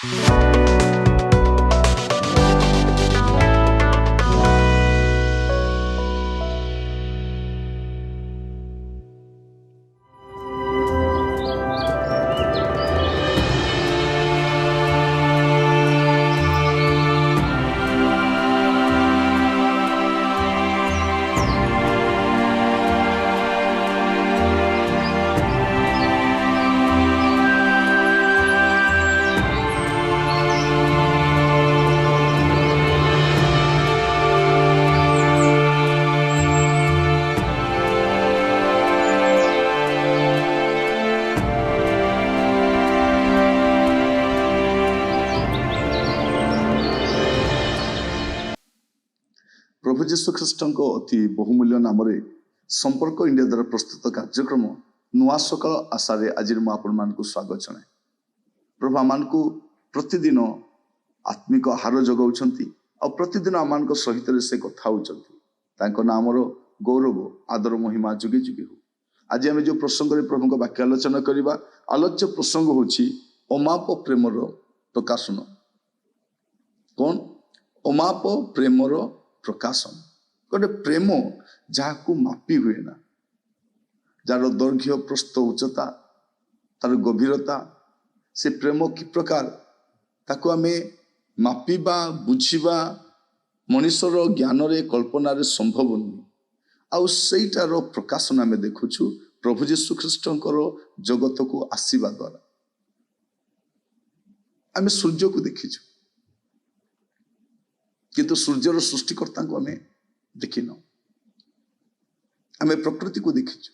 प्रभु जीशु ख्रीष्ट अति बहुमूल्य नाम संपर्क इंडिया द्वारा प्रस्तुत कार्यक्रम नुआ सकाल आशारे आज मुझे स्वागत जनाए। प्रभु आम को प्रतिदिन आत्मिक आहार जगाउं आ प्रतिदिन आम सहित से कथा होती नाम गौरव आदर महिमा जुगे जुगे हो। आज आम जो प्रसंग प्रभु वाक्य आलोचना करवा आलोच्य प्रसंग होची अमाप प्रेमर प्रकाशन। कौन अमाप प्रेमर प्रकाशन? गोटे प्रेम जहाँ मापी हुए ना, जार दैर्घ्य प्रस्थ उच्चता तार गभीरता, से प्रेम कि प्रकार ताको आमे मापिबा बुझिबा मनुष्यर ज्ञान रे कल्पना रे संभव नुहे। आउ सेटार प्रकाशन आमे देखुछु प्रभु जीशु ख्रीष्टंकर जगत को आसीबा द्वारा। आमे सूर्य को देखिछु किंतु सूर्यर सृष्टिकर्ता को आमे देखिन। आमे प्रकृति को देखिछु,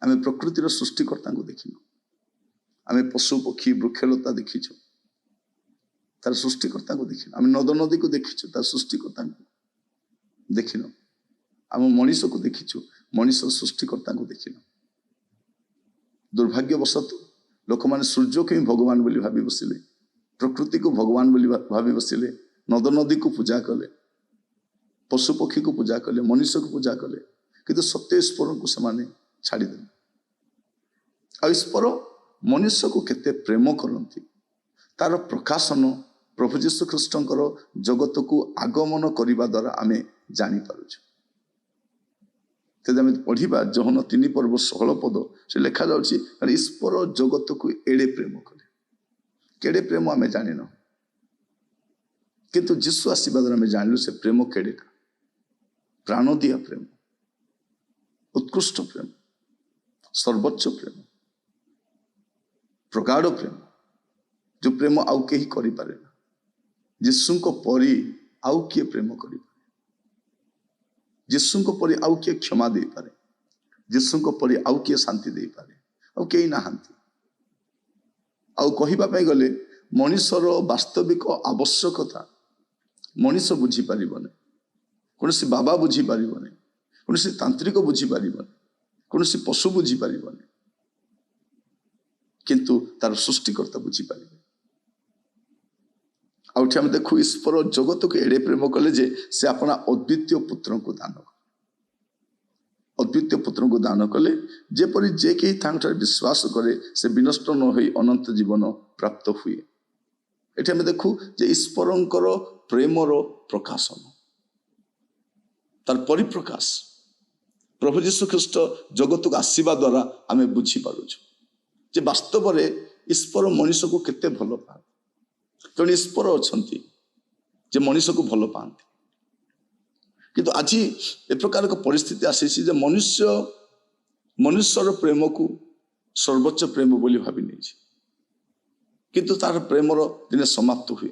आमे प्रकृतिर सृष्टिकर्ता को देखिन। आमे पशु पक्षी वृक्षलता देखिछु, तार सृष्टिकर्ता को देखिन। आमे नद नदी को देखिछु, तार सृष्टिकर्ता को देखिन। आम मनीष को देखिछु, मनीष सृष्टिकर्ता को देखिन। दुर्भाग्यवशत लोक माने सूर्य को ही भगवान बोली भावी बसिले, प्रकृति को भगवान बोली भावी बसिले, नद नदी को पूजा कले, पशु पक्षी को पूजा कले, मनुष्य को पूजा कले, किंतु सत्य ईश्वर को समाने छाड़ीदे। आ ईश्वर मनुष्य को केते प्रेम करती तार प्रकाशन प्रभु जीशु ख्रीष्टंकर जगत को आगमन करने द्वारा आमे जानी पारुछु। तेज पढ़ा जहन 3 पर्व 16 पद से लिखा जाउछि, ईश्वर जगत को एड़े प्रेम कले। केड़े प्रेम आमे जानि न, किंतु जीशु आशीर्वाद द्वारा आमे जानिलु से प्रेम केड़े का। प्राण दिया प्रेम, उत्कृष्ट प्रेम, सर्वोच्च प्रेम, प्रगाढ़ प्रेम, जो प्रेम आउ के ही करि पारे ना। जीशु को परी आउ किए प्रेम करि पारे, जीशु को परी आउ किए क्षमा दे पारे, जीशु को परी आउ किए शांति दे पारे, आउ के ही नाहांती। आउ कहिबा पई गले मनुष्यर वास्तविक आवश्यकता मनुष्य बुझी पारिबने, कोनोसी बाबा बुझी पारिबने, कोनोसी तांत्रिक बुझी पारिबने, कोनोसी पशु बुझी पारिबने, किंतु तार सृष्टिकर्ता बुझी पारिबे। आउठी हम देखु ईश्वर जगत को एड़े प्रेम कले जे से अपना अद्वितीय पुत्र को दान कले। अद्वितीय पुत्र को दान कले जेपरि जे के तांठार विश्वास करे से विनष्ट न होई अनंत जीवन प्राप्त हुए। एठी हम देखु जे ईश्वरंकर प्रेमर प्रकाशन, तार परिप्रकाश प्रभु जीशु ख्रीष्ट जगत को आसीबा द्वारा आमे बुझी पारुछु जे वास्तव रे ईश्वर मनुष्य को केते भल पाए। तेणु ईश्वर अछंती जे मनुष्य को भल पाते, किंतु आज ए प्रकार का परिस्थिति आसी जे मनुष्यर प्रेम को सर्वोच्च प्रेम बोली भावी नहीं, किंतु तार प्रेमर दिने समाप्त हुए।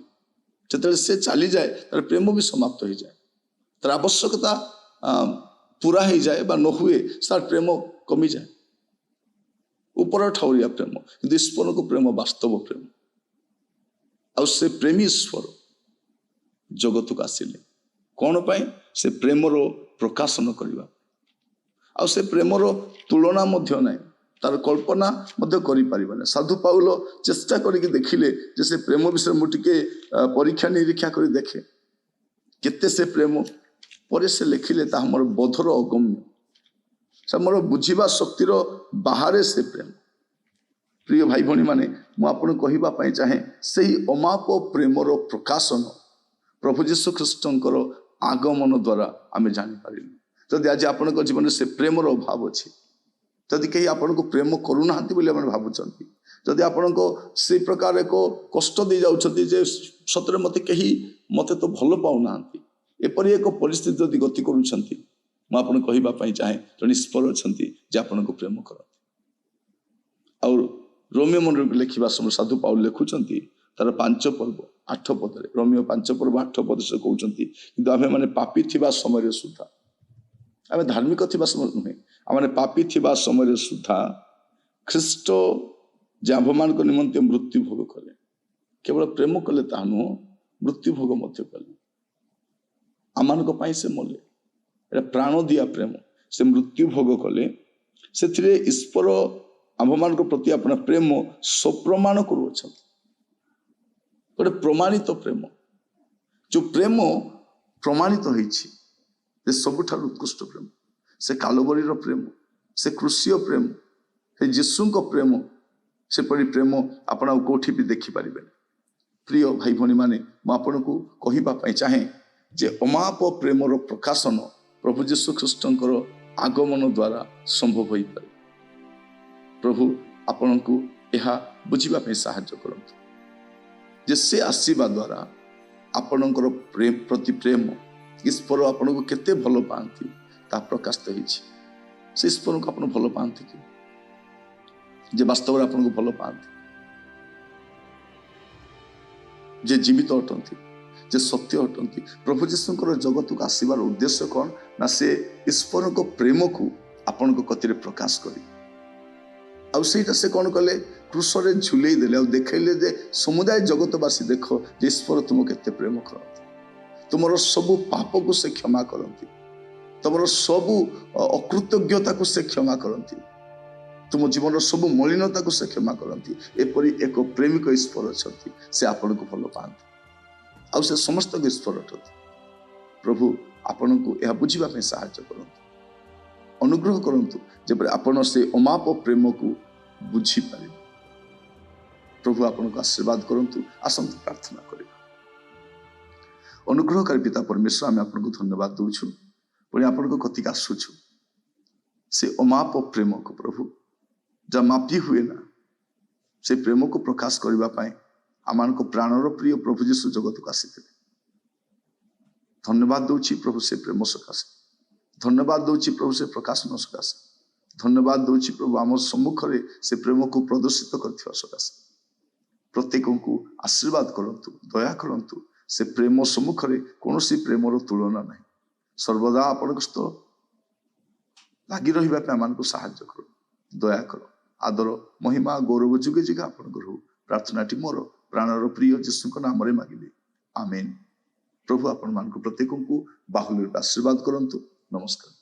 जिते से चली जाए तार प्रेम भी समाप्त हो जाए, तार आवश्यकता पूरा हो जाए बा न हुए तार प्रेम कमी जाए। ऊपर ठाउरिया प्रेम, किंतु ईश्वर को प्रेम वास्तव प्रेम। और से प्रेमी ईश्वर जगत को आसिले कौन पाए? से प्रेमर प्रकाशन करवा। और से प्रेमर तुलना मध्य नहीं, तार कल्पना मध्य करि परिबने। साधु पाउल चेष्टा करके देखिले जे से प्रेम विषय मुटिके परीक्षा निरीक्षा कर देखे केते से प्रेम पर से लिखिले ता हमर बोधर अगम्य, से हमर बुझिबा शक्तिर बाहर से प्रेम। प्रिय भाई भणी माने ମୁଁ ଆପଣଙ୍କୁ କହିବା ପାଇଁ ଚାହେଁ ସେହି ଅମାପ ପ୍ରେମର ପ୍ରକାଶନ ପ୍ରଭୁ ଯୀଶୁ ଖ୍ରୀଷ୍ଟଙ୍କର ଆଗମନ ଦ୍ୱାରା ଆମେ ଜାଣିପାରିଲୁ। ଯଦି ଆଜି ଆପଣଙ୍କ ଜୀବନରେ ସେ ପ୍ରେମର ଅଭାବ ଅଛି, ଯଦି କେହି ଆପଣଙ୍କୁ ପ୍ରେମ କରୁନାହାନ୍ତି ବୋଲି ଆପଣ ଭାବୁଛନ୍ତି, ଯଦି ଆପଣଙ୍କ ସେଇ ପ୍ରକାର ଏକ କଷ୍ଟ ଦେଇ ଯାଉଛନ୍ତି ଯେ ସତରେ ମୋତେ ତ ଭଲ ପାଉନାହାନ୍ତି, ଏପରି ଏକ ପରିସ୍ଥିତି ଯଦି ଗତି କରୁଛନ୍ତି, ମୁଁ ଆପଣଙ୍କୁ କହିବା ପାଇଁ ଚାହେଁ ଜଣେ ଈଶ୍ୱର ଅଛନ୍ତି ଯେ ଆପଣଙ୍କୁ ପ୍ରେମ କରନ୍ତି। ଆଉ ରୋମିଓ ମଣ୍ଡଳକୁ ଲେଖିବା ସମୟ ସାଧୁ ପାଉଲ ଲେଖୁଛନ୍ତି ତାର 5 ପର୍ବ 8 ପଦରେ, ରୋମିଓ 5 ପର୍ବ 8 ପଦ ସେ କହୁଛନ୍ତି, କିନ୍ତୁ ଆମେ ମାନେ ପାପୀ ଥିବା ସମୟରେ ସୁଦ୍ଧା, ଆମେ ଧାର୍ମିକ ଥିବା ସମୟ ନୁହେଁ, ଆମେ ପାପୀ ଥିବା ସମୟରେ ସୁଦ୍ଧା ଖ୍ରୀଷ୍ଟ ଯେ ଆମ୍ଭମାନଙ୍କ ନିମନ୍ତେ ମୃତ୍ୟୁ ଭୋଗ କଲେ, କେବଳ ପ୍ରେମ କଲେ ତାହା ନୁହଁ, ମୃତ୍ୟୁ ଭୋଗ ମଧ୍ୟ କଲେ। ଆମମାନଙ୍କ ପାଇଁ ସେ ମଲେ, ଏଟା ପ୍ରାଣ ଦିଆ ପ୍ରେମ। ସେ ମୃତ୍ୟୁ ଭୋଗ କଲେ, ସେଥିରେ ଈଶ୍ୱର ଆମ୍ଭମାନଙ୍କ ପ୍ରତି ଆପଣ ପ୍ରେମ ସପ୍ରମାଣ କରୁଅଛନ୍ତି। ଗୋଟେ ପ୍ରମାଣିତ ପ୍ରେମ, ଯୋଉ ପ୍ରେମ ପ୍ରମାଣିତ ହେଇଛି ଯେ ସବୁଠାରୁ ଉତ୍କୃଷ୍ଟ ପ୍ରେମ, ସେ କାଲବରୀର ପ୍ରେମ, ସେ କ୍ରୁଶୀୟ ପ୍ରେମ, ସେ ଯୀଶୁଙ୍କ ପ୍ରେମ, ସେପରି ପ୍ରେମ ଆପଣ ଆଉ କୋଉଠି ବି ଦେଖିପାରିବେନି। ପ୍ରିୟ ଭାଇ ଭଉଣୀମାନେ, ମୁଁ ଆପଣଙ୍କୁ କହିବା ପାଇଁ ଚାହେଁ ଯେ ଅମାପ ପ୍ରେମର ପ୍ରକାଶନ ପ୍ରଭୁ ଯୀଶୁ ଖ୍ରୀଷ୍ଟଙ୍କର ଆଗମନ ଦ୍ୱାରା ସମ୍ଭବ ହୋଇପାରେ। ପ୍ରଭୁ ଆପଣଙ୍କୁ ଏହା ବୁଝିବା ପାଇଁ ସାହାଯ୍ୟ କରନ୍ତୁ ଯେ ସେ ଆସିବା ଦ୍ୱାରା ଆପଣଙ୍କର ପ୍ରତି ପ୍ରେମ, ଈଶ୍ୱର ଆପଣଙ୍କୁ କେତେ ଭଲ ପାଆନ୍ତି ତାହା ପ୍ରକାଶିତ ହେଇଛି। ସେ ଈଶ୍ୱରଙ୍କୁ ଆପଣ ଭଲ ପାଆନ୍ତି କି? ଯେ ବାସ୍ତବରେ ଆପଣଙ୍କୁ ଭଲ ପାଆନ୍ତି, ଯେ ଜୀବିତ ଅଟନ୍ତି, ଯେ ସତ୍ୟ ଅଟନ୍ତି। ପ୍ରଭୁ ଯୀଶୁଙ୍କର ଜଗତକୁ ଆସିବାର ଉଦ୍ଦେଶ୍ୟ କ'ଣ? ନା ସେ ଈଶ୍ୱରଙ୍କ ପ୍ରେମକୁ ଆପଣଙ୍କ କତିରେ ପ୍ରକାଶ କରି, ଆଉ ସେଇଟା ସେ କ'ଣ କଲେ? କ୍ରୁଶରେ ଝୁଲେଇ ଦେଲେ, ଆଉ ଦେଖେଇଲେ ଯେ ସମୁଦାୟ ଜଗତବାସୀ ଦେଖ ଯେ ଈଶ୍ୱର ତୁମକୁ କେତେ ପ୍ରେମ କରନ୍ତି। ତୁମର ସବୁ ପାପକୁ ସେ କ୍ଷମା କରନ୍ତି, ତୁମର ସବୁ ଅକୃତଜ୍ଞତାକୁ ସେ କ୍ଷମା କରନ୍ତି, ତୁମ ଜୀବନର ସବୁ ମଳିନତାକୁ ସେ କ୍ଷମା କରନ୍ତି। ଏପରି ଏକ ପ୍ରେମିକ ଈଶ୍ୱର ଅଛନ୍ତି, ସେ ଆପଣଙ୍କୁ ଭଲ ପାଆନ୍ତି, ଆଉ ସେ ସମସ୍ତଙ୍କ ଈଶ୍ୱର ଅଟନ୍ତି। ପ୍ରଭୁ ଆପଣଙ୍କୁ ଏହା ବୁଝିବା ପାଇଁ ସାହାଯ୍ୟ କରନ୍ତୁ, ଅନୁଗ୍ରହ କରନ୍ତୁ, ଯେପରି ଆପଣ ସେ ଅମାପ ପ୍ରେମକୁ ବୁଝିପାରିବେ। ପ୍ରଭୁ ଆପଣଙ୍କୁ ଆଶୀର୍ବାଦ କରନ୍ତୁ। ଆସନ୍ତୁ ପ୍ରାର୍ଥନା କରିବା। ଅନୁଗ୍ରହକାରୀ ପିତା ପରମେଶ୍ୱର, ଆମେ ଆପଣଙ୍କୁ ଧନ୍ୟବାଦ ଦଉଛୁ, ପୁଣି ଆପଣଙ୍କ କତିକି ଆସୁଛୁ ସେ ଅମାପ ପ୍ରେମକୁ, ପ୍ରଭୁ ଯାହା ମାପି ହୁଏ ନା, ସେ ପ୍ରେମକୁ ପ୍ରକାଶ କରିବା ପାଇଁ ଆମମାନଙ୍କ ପ୍ରାଣର ପ୍ରିୟ ପ୍ରଭୁ ଯୀଶୁ ଜଗତକୁ ଆସିଥିଲେ। ଧନ୍ୟବାଦ ଦଉଛି ପ୍ରଭୁ ସେ ପ୍ରେମ ସକାଶେ, ଧନ୍ୟବାଦ ଦଉଛି ପ୍ରଭୁ ସେ ପ୍ରକାଶନ ସକାଶେ, ଧନ୍ୟବାଦ ଦଉଛି ପ୍ରଭୁ ଆମ ସମ୍ମୁଖରେ ସେ ପ୍ରେମକୁ ପ୍ରଦର୍ଶିତ କରିଥିବା ସକାଶେ। ପ୍ରତ୍ୟେକଙ୍କୁ ଆଶୀର୍ବାଦ କରନ୍ତୁ, ଦୟା କରନ୍ତୁ। ସେ ପ୍ରେମ ସମ୍ମୁଖରେ କୌଣସି ପ୍ରେମର ତୁଳନା ନାହିଁ। ସର୍ବଦା ଆପଣଙ୍କ ସହିତ ଲାଗି ରହିବା ପାଇଁ ଆମମାନଙ୍କୁ ସାହାଯ୍ୟ କର, ଦୟା କର। ଆଦର, ମହିମା, ଗୌରବ ଯୁଗେ ଯୁଗେ ଆପଣଙ୍କର ହଉ। ପ୍ରାର୍ଥନାଟି ମୋର ପ୍ରାଣର ପ୍ରିୟ ଯୀଶୁଙ୍କ ନାମରେ ମାଗିଲି, ଆମେନ୍। ପ୍ରଭୁ ଆପଣମାନଙ୍କୁ ପ୍ରତ୍ୟେକଙ୍କୁ ବାହୁଲ୍ୟରେ ଆଶୀର୍ବାଦ କରନ୍ତୁ। ନମସ୍କାର।